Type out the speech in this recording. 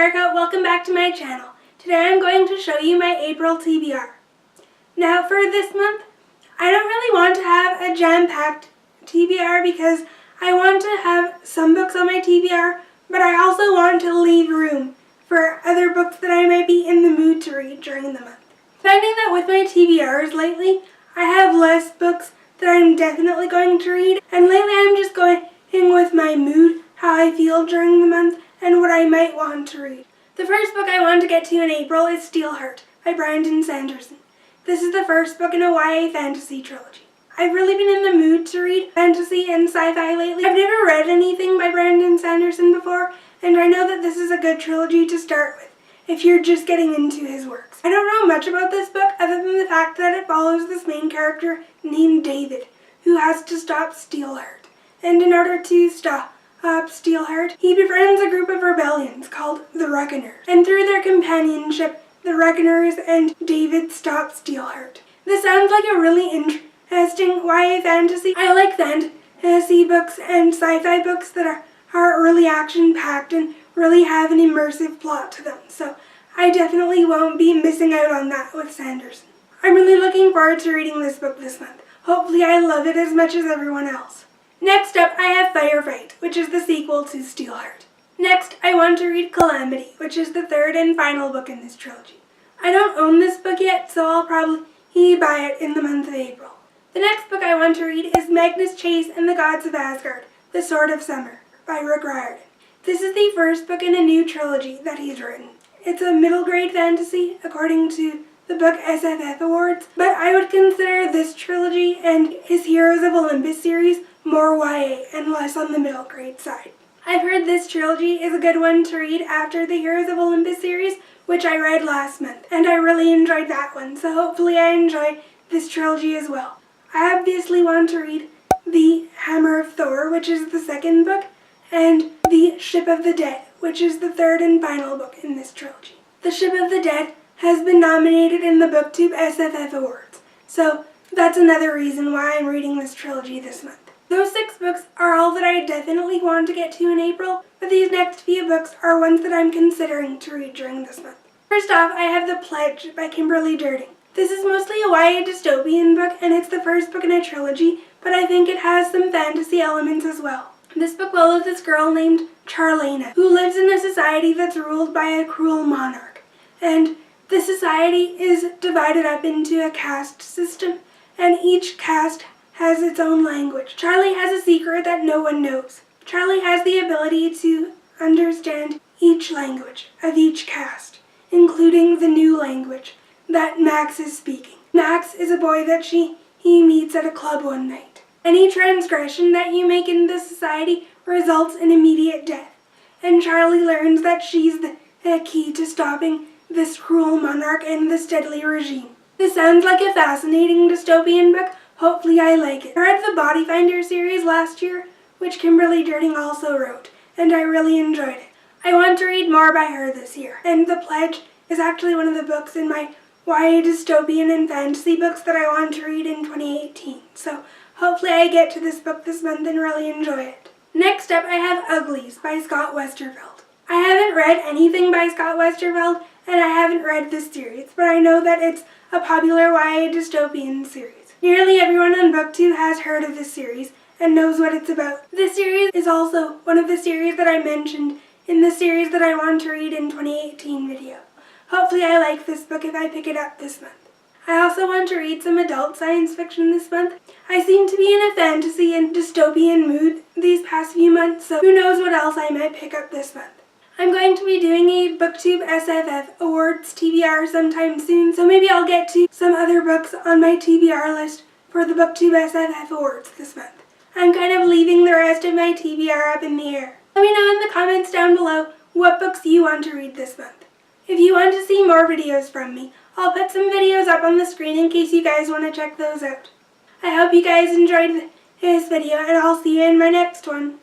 America, welcome back to my channel. Today I'm going to show you my April TBR. Now for this month, I don't really want to have a jam-packed TBR because I want to have some books on my TBR, but I also want to leave room for other books that I might be in the mood to read during the month. Finding that with my TBRs lately, I have less books that I'm definitely going to read, and lately I'm just going with my mood, how I feel during the month, and what I might want to read. The first book I want to get to in April is Steelheart by Sanderson. This is the first book in a YA fantasy trilogy. I've really been in the mood to read fantasy and sci-fi lately. I've never read anything by Sanderson before, and I know that this is a good trilogy to start with if you're just getting into his works. I don't know much about this book other than the fact that it follows this main character named David, who has to stop Steelheart. And in order to stop Steelheart, he befriends a group of rebellions called the Reckoners. And through their companionship, the Reckoners and David stop Steelheart. This sounds like a really interesting YA fantasy. I like fantasy books and sci-fi books that are really action-packed and really have an immersive plot to them. So I definitely won't be missing out on that with Sanderson. I'm really looking forward to reading this book this month. Hopefully I love it as much as everyone else. Next up, I have Firefight, which is the sequel to Steelheart. Next, I want to read Calamity, which is the third and final book in this trilogy. I don't own this book yet, so I'll probably buy it in the month of April. The next book I want to read is Magnus Chase and the Gods of Asgard, The Sword of Summer by Riordan. This is the first book in a new trilogy that he's written. It's a middle grade fantasy, according to the book SFF Awards, but I would consider this trilogy and his Heroes of Olympus series more YA and less on the middle grade side. I've heard this trilogy is a good one to read after the Heroes of Olympus series, which I read last month, and I really enjoyed that one, so hopefully I enjoy this trilogy as well. I obviously want to read The Hammer of Thor, which is the second book, and The Ship of the Dead, which is the third and final book in this trilogy. The Ship of the Dead has been nominated in the BookTube SFF Awards, so that's another reason why I'm reading this trilogy this month. Those 6 books are all that I definitely want to get to in April, but these next few books are ones that I'm considering to read during this month. First off, I have The Pledge by Kimberly Derting. This is mostly a YA dystopian book, and it's the first book in a trilogy, but I think it has some fantasy elements as well. This book follows this girl named Charlena, who lives in a society that's ruled by a cruel monarch. And the society is divided up into a caste system, and each caste has its own language. Charlie has a secret that no one knows. Charlie has the ability to understand each language of each caste, including the new language that Max is speaking. Max is a boy that he meets at a club one night. Any transgression that you make in this society results in immediate death, and Charlie learns that she's the key to stopping this cruel monarch and this deadly regime. This sounds like a fascinating dystopian book. Hopefully I like it. I read the Body Finder series last year, which Kimberly Derting also wrote, and I really enjoyed it. I want to read more by her this year, and The Pledge is actually one of the books in my YA dystopian and fantasy books that I want to read in 2018, so hopefully I get to this book this month and really enjoy it. Next up, I have Uglies by Westerfeld. I haven't read anything by Westerfeld, and I haven't read this series, but I know that it's a popular YA dystopian series. Nearly everyone on BookTube has heard of this series and knows what it's about. This series is also one of the series that I mentioned in the series that I want to read in 2018 video. Hopefully I like this book if I pick it up this month. I also want to read some adult science fiction this month. I seem to be in a fantasy and dystopian mood these past few months, so who knows what else I might pick up this month. I'm going to be doing a BookTube SFF Awards TBR sometime soon, so maybe I'll get to some other books on my TBR list for the BookTube SFF Awards this month. I'm kind of leaving the rest of my TBR up in the air. Let me know in the comments down below what books you want to read this month. If you want to see more videos from me, I'll put some videos up on the screen in case you guys want to check those out. I hope you guys enjoyed this video, and I'll see you in my next one.